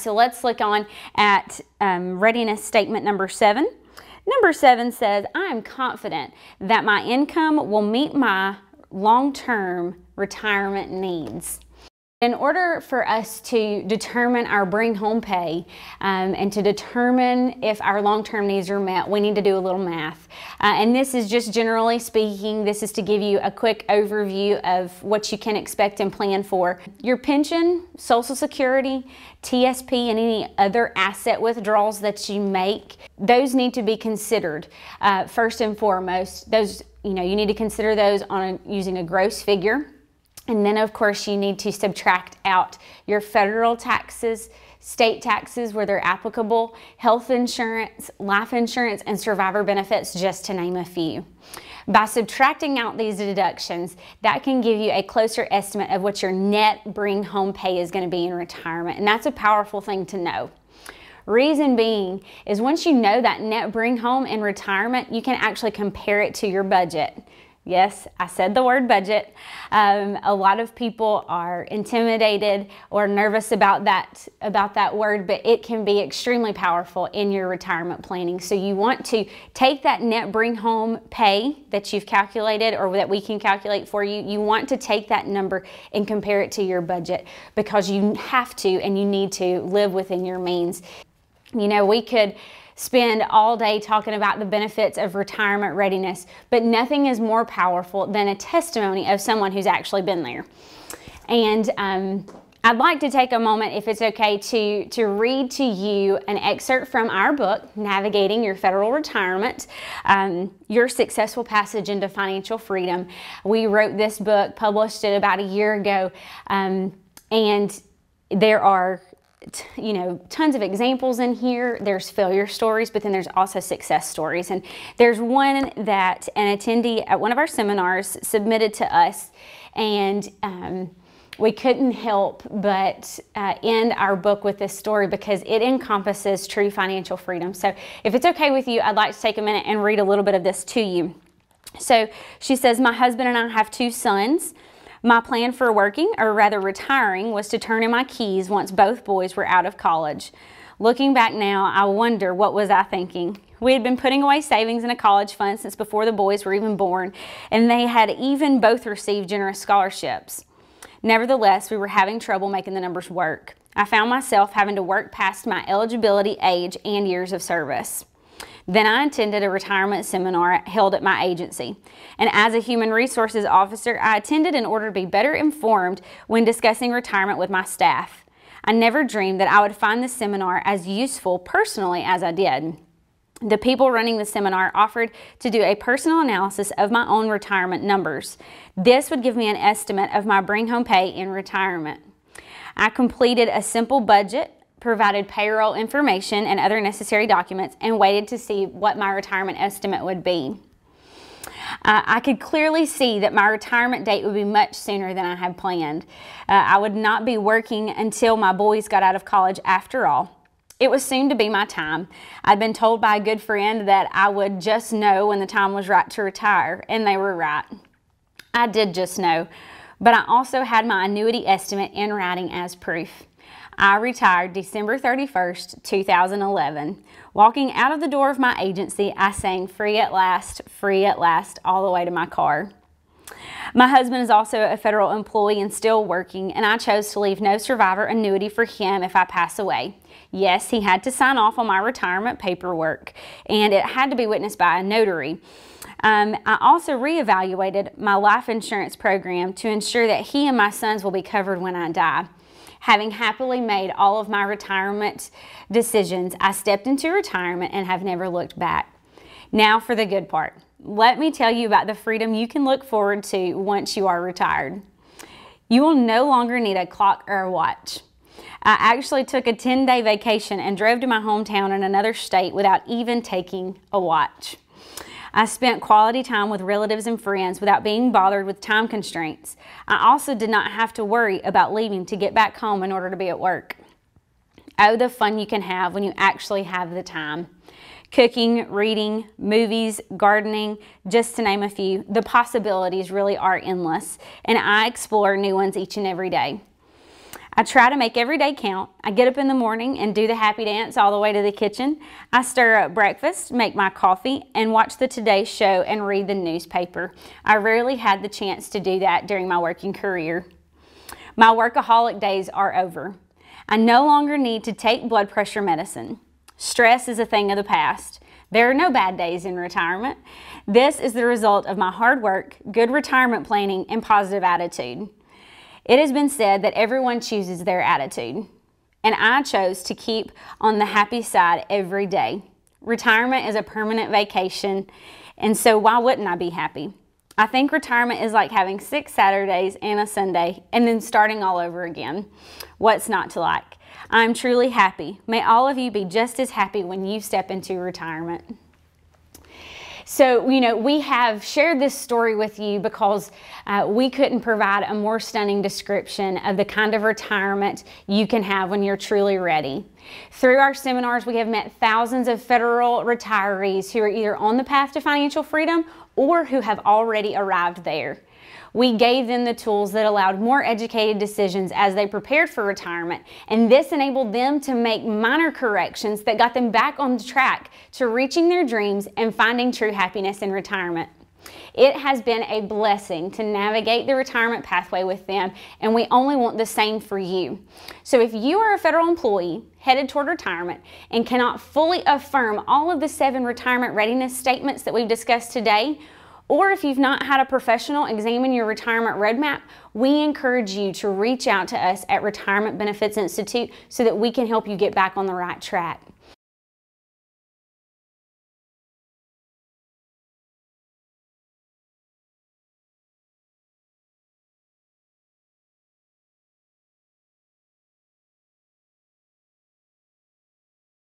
So let's look on at readiness statement number 7. Number 7 says, I am confident that my income will meet my long-term retirement needs. In order for us to determine our bring home pay and to determine if our long-term needs are met, we need to do a little math. And this is just generally speaking, this is to give you a quick overview of what you can expect and plan for. Your pension, Social Security, TSP, and any other asset withdrawals that you make, those need to be considered first and foremost. Those, you need to consider those using a gross figure. And then, of course, you need to subtract out your federal taxes, state taxes where they're applicable, health insurance, life insurance, and survivor benefits, just to name a few. By subtracting out these deductions, that can give you a closer estimate of what your net bring home pay is going to be in retirement. And that's a powerful thing to know. Reason being is once you know that net bring home in retirement, you can actually compare it to your budget. Yes, I said the word budget. A lot of people are intimidated or nervous about that word, but it can be extremely powerful in your retirement planning. So you want to take that net bring home pay that you've calculated or that we can calculate for you. You want to take that number and compare it to your budget because you have to and you need to live within your means. We could spend all day talking about the benefits of retirement readiness, but nothing is more powerful than a testimony of someone who's actually been there. And I'd like to take a moment, if it's okay, to read to you an excerpt from our book, Navigating Your Federal Retirement, Your Successful Passage into Financial Freedom. We wrote this book, published it about a year ago, and there are tons of examples in here. There's failure stories, but then there's also success stories. And there's one that an attendee at one of our seminars submitted to us, and we couldn't help but end our book with this story because it encompasses true financial freedom. So if it's okay with you, I'd like to take a minute and read a little bit of this to you. So she says, my husband and I have 2 sons. My plan for working, or rather retiring, was to turn in my keys once both boys were out of college. Looking back now, I wonder, what was I thinking? We had been putting away savings in a college fund since before the boys were even born, and they had even both received generous scholarships. Nevertheless, we were having trouble making the numbers work. I found myself having to work past my eligibility age and years of service. Then I attended a retirement seminar held at my agency. And as a human resources officer, I attended in order to be better informed when discussing retirement with my staff. I never dreamed that I would find the seminar as useful personally as I did. The people running the seminar offered to do a personal analysis of my own retirement numbers. This would give me an estimate of my bring home pay in retirement. I completed a simple budget, provided payroll information and other necessary documents, and waited to see what my retirement estimate would be. I could clearly see that my retirement date would be much sooner than I had planned. I would not be working until my boys got out of college after all. It was soon to be my time. I'd been told by a good friend that I would just know when the time was right to retire, and they were right. I did just know, but I also had my annuity estimate in writing as proof. I retired December 31st, 2011. Walking out of the door of my agency, I sang free at last, all the way to my car. My husband is also a federal employee and still working, and I chose to leave no survivor annuity for him if I pass away. Yes, he had to sign off on my retirement paperwork, and it had to be witnessed by a notary. I also reevaluated my life insurance program to ensure that he and my sons will be covered when I die. Having happily made all of my retirement decisions, I stepped into retirement and have never looked back. Now for the good part. Let me tell you about the freedom you can look forward to once you are retired. You will no longer need a clock or a watch. I actually took a 10-day vacation and drove to my hometown in another state without even taking a watch. I spent quality time with relatives and friends without being bothered with time constraints. I also did not have to worry about leaving to get back home in order to be at work. Oh, the fun you can have when you actually have the time. Cooking, reading, movies, gardening, just to name a few. The possibilities really are endless, and I explore new ones each and every day. I try to make every day count. I get up in the morning and do the happy dance all the way to the kitchen. I stir up breakfast, make my coffee, and watch the Today Show and read the newspaper. I rarely had the chance to do that during my working career. My workaholic days are over. I no longer need to take blood pressure medicine. Stress is a thing of the past. There are no bad days in retirement. This is the result of my hard work, good retirement planning, and positive attitude. It has been said that everyone chooses their attitude, and I chose to keep on the happy side every day. Retirement is a permanent vacation, and so why wouldn't I be happy? I think retirement is like having 6 Saturdays and a Sunday, and then starting all over again. What's not to like? I'm truly happy. May all of you be just as happy when you step into retirement. So, we have shared this story with you because we couldn't provide a more stunning description of the kind of retirement you can have when you're truly ready. Through our seminars, we have met thousands of federal retirees who are either on the path to financial freedom or who have already arrived there. We gave them the tools that allowed more educated decisions as they prepared for retirement, and this enabled them to make minor corrections that got them back on track to reaching their dreams and finding true happiness in retirement. It has been a blessing to navigate the retirement pathway with them, and we only want the same for you. So if you are a federal employee headed toward retirement and cannot fully affirm all of the 7 retirement readiness statements that we've discussed today, or if you've not had a professional examine your retirement roadmap, we encourage you to reach out to us at Retirement Benefits Institute so that we can help you get back on the right track.